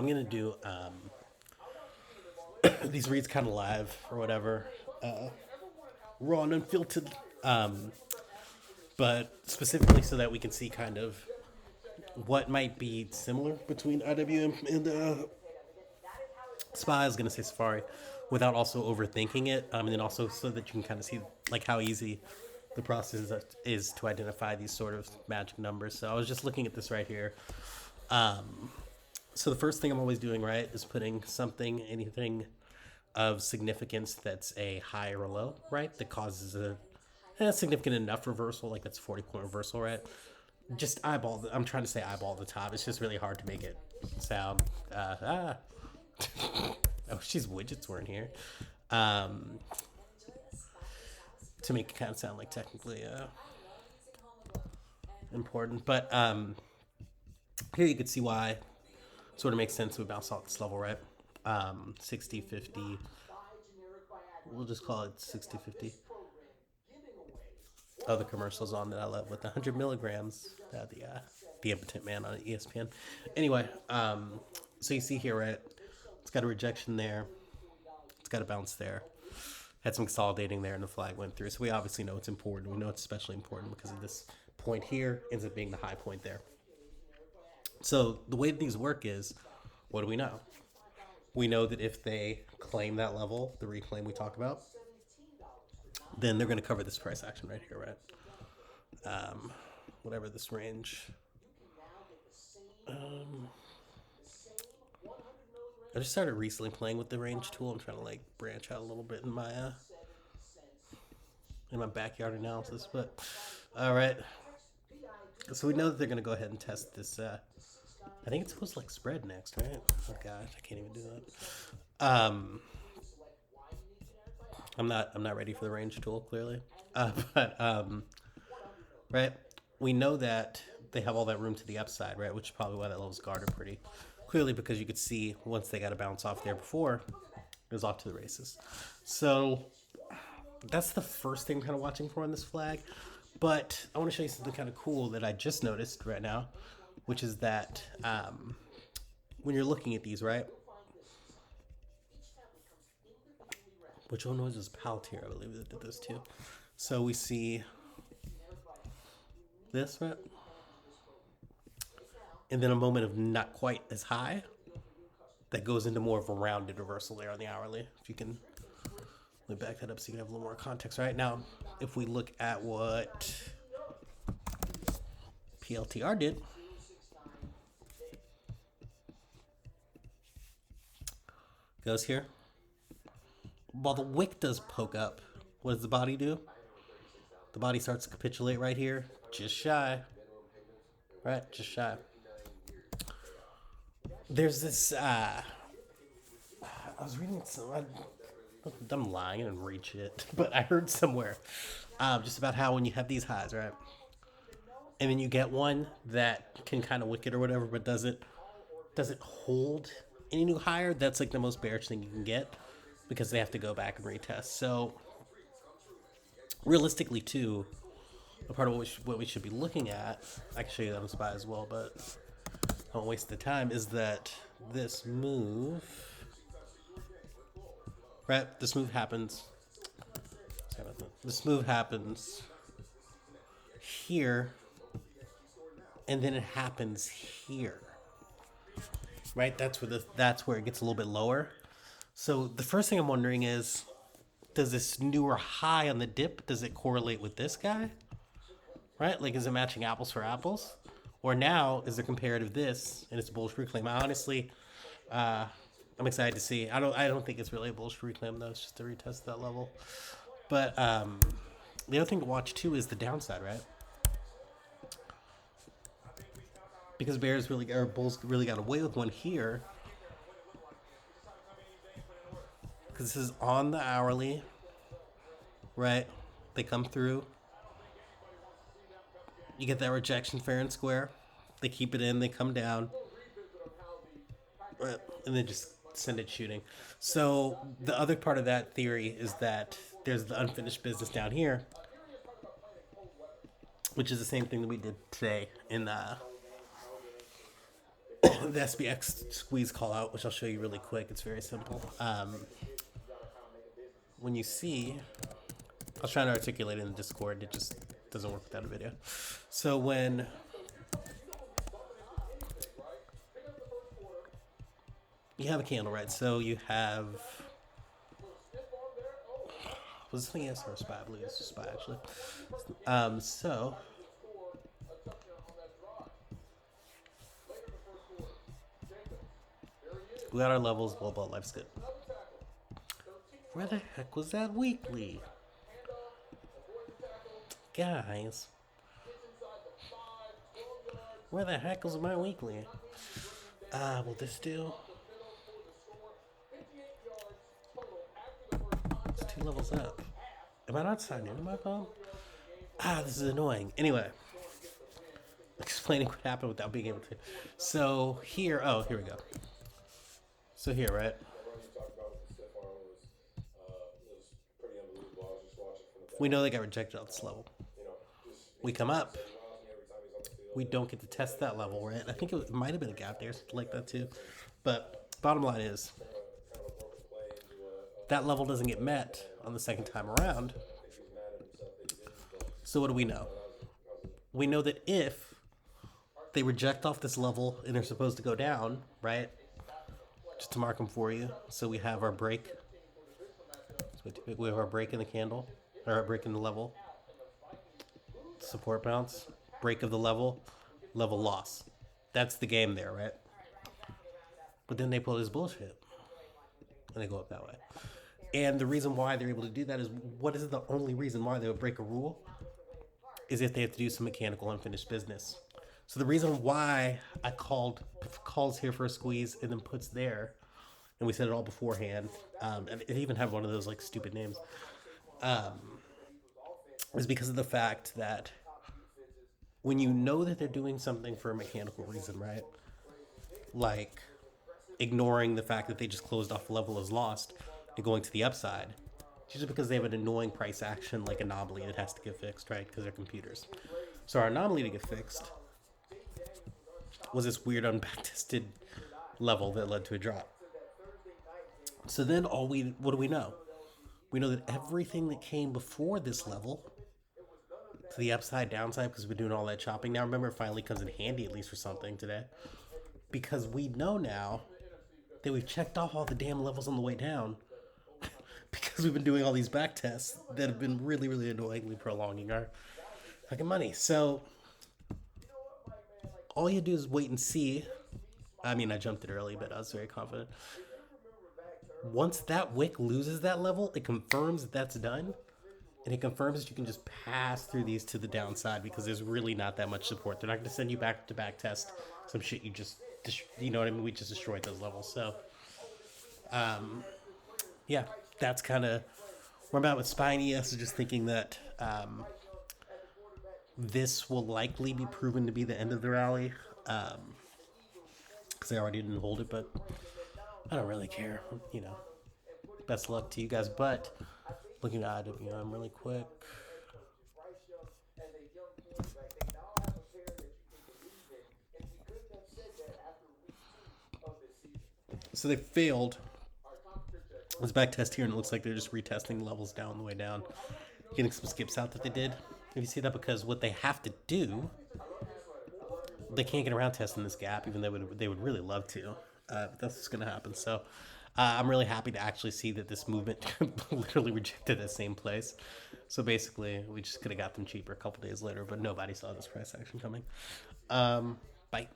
I'm gonna do these reads kind of live or whatever, raw and unfiltered, um, but specifically so that we can see kind of what might be similar between IWM and Spy. I was gonna say Safari, without also overthinking it, and then also so that you can kind of see like how easy the process is to identify these sort of magic numbers. So I was just looking at this right here. So the first thing I'm always doing, right, is putting something, anything of significance that's a high or a low, right, that causes a significant enough reversal, like that's 40-point reversal, right? Just eyeball. I'm trying to say eyeball at the top. It's just really hard to make it sound. Oh, she's widgets weren't here. Um, to make it kind of sound like technically important, but here you can see why sort of makes sense we bounce off this level, right? 60, 50. We'll just call it 60, 50. Oh, the commercials on that I love with the 100 milligrams. The impotent man on ESPN. Anyway, so you see here, right? It's got a rejection there. It's got a bounce there. Had some consolidating there, and the flag went through. So we obviously know it's important. We know it's especially important because of this point here ends up being the high point there. So the way these work is, what do we know? We know that if they claim that level, the reclaim we talk about, then they're going to cover this price action right here, right? Whatever this range. I just started recently playing with the range tool. I'm trying to like branch out a little bit in my backyard analysis, but all right. So we know that they're going to go ahead and test this. I think it's supposed to like spread next, right? Oh gosh, I can't even do that. I'm not ready for the range tool clearly, but right, we know that they have all that room to the upside, right? Which is probably why that level's guarded pretty clearly because you could see once they got a bounce off there before, it was off to the races. So that's the first thing I'm kind of watching for on this flag. But I want to show you something kind of cool that I just noticed right now, which is that when you're looking at these, right? Which one was this? Palantir, I believe, that did this too. So we see this, right? And then a moment of not quite as high that goes into more of a rounded reversal there on the hourly. If you can let me back that up so you can have a little more context. Right now, if we look at what PLTR did, goes here. While the wick does poke up, what does the body do? The body starts to capitulate right here, just shy. Right, just shy. There's this. I was reading some. I'm lying and read shit, but I heard somewhere just about how when you have these highs, right, and then you get one that can kind of wick it or whatever, but doesn't hold any new higher. That's like the most bearish thing you can get because they have to go back and retest. So realistically, too, a part of what we should be looking at, I can show you that on Spy as well, but I won't waste the time, is that this move, right? This move happens. This move happens here, and then it happens here, right? That's where it gets a little bit lower. So the first thing I'm wondering is, does this newer high on the dip, does it correlate with this guy? Right? Like, is it matching apples for apples? Or now, is the comparative this, and it's a bullish reclaim? I honestly, I'm excited to see. I don't think it's really a bullish reclaim, though. It's just to retest that level. But the other thing to watch, too, is the downside, right? Because Bulls really got away with one here. Because this is on the hourly, right? They come through. You get that rejection fair and square. They keep it in. They come down. And then just send it shooting. So the other part of that theory is that there's the unfinished business down here, which is the same thing that we did today in the SPX squeeze call out, which I'll show you really quick. It's very simple. When you see, I was trying to articulate it in the Discord. It just doesn't work without a video. So when you have a candle, right? So you have, was this thing ES or SPY? I believe it's SPY actually. So we got our levels, blah blah, life's good. Where the heck was that weekly? Guys, where the heck was my weekly? Will this do? It's 2 levels up. Am I not signed into my phone? This is annoying. Anyway, explaining what happened without being able to. So here, here we go. So here, right? We know they got rejected at this level. We come up. We don't get to test that level, right? I think it might have been a gap there, something like that too. But bottom line is, that level doesn't get met on the second time around. So what do we know? We know that if they reject off this level and they're supposed to go down, right? Just to mark them for you. So we have our break. So we have our break in the candle, or our break in the level. Support bounce, break of the level loss. That's the game there, right? But then they pull this bullshit and they go up that way. And the reason why they're able to do that is, what is the only reason why they would break a rule? Is if they have to do some mechanical unfinished business. So the reason why I calls here for a squeeze and then puts there, and we said it all beforehand, and it even had one of those like stupid names, is because of the fact that when you know that they're doing something for a mechanical reason, right? Like ignoring the fact that they just closed off a level as lost and going to the upside, it's usually because they have an annoying price action like anomaly that has to get fixed, right? Because they're computers. So our anomaly to get fixed was this weird unbacktested level that led to a drop. So then what do we know? We know that everything that came before this level to the upside, downside, because we've been doing all that chopping. Now remember, it finally comes in handy at least for something today. Because we know now that we've checked off all the damn levels on the way down because we've been doing all these back tests that have been really, really annoyingly prolonging our fucking money. So all you do is wait and see. I mean, I jumped it early, but I was very confident. Once that wick loses that level, it confirms that that's done. And it confirms that you can just pass through these to the downside because there's really not that much support. They're not going to send you back to back test some shit you just, you know what I mean? We just destroyed those levels. So, yeah, that's kind of where I'm at with SPY and ES, is just thinking that this will likely be proven to be the end of the rally because they already didn't hold it, but I don't really care. You know, best luck to you guys. But looking at IWM really quick. So they failed this back test here, and it looks like they're just retesting levels down the way down, getting some skips out that they did. If you see that, because what they have to do, they can't get around testing this gap, even though they would really love to. But that's what's going to happen. So I'm really happy to actually see that this movement literally rejected that same place. So basically, we just could have got them cheaper a couple days later, but nobody saw this price action coming. Bye.